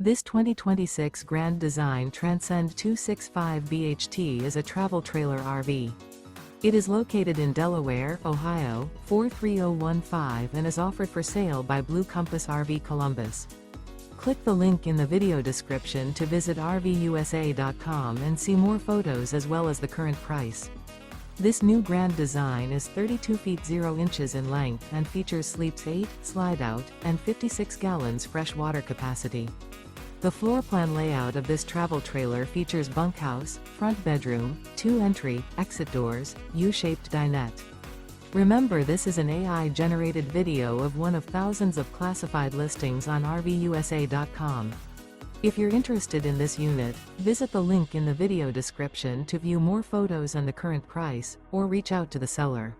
This 2026 Grand Design Transcend 265 BHT is a travel trailer RV. It is located in Delaware, Ohio, 43015 and is offered for sale by Blue Compass RV Columbus. Click the link in the video description to visit RVUSA.com and see more photos as well as the current price. This new Grand Design is 32 feet 0 inches in length and features sleeps 8, slide-out, and 56 gallons fresh water capacity. The floor plan layout of this travel trailer features bunkhouse, front bedroom, 2 entry, exit doors, U-shaped dinette. Remember, this is an AI-generated video of one of thousands of classified listings on RVUSA.com. If you're interested in this unit, visit the link in the video description to view more photos and the current price, or reach out to the seller.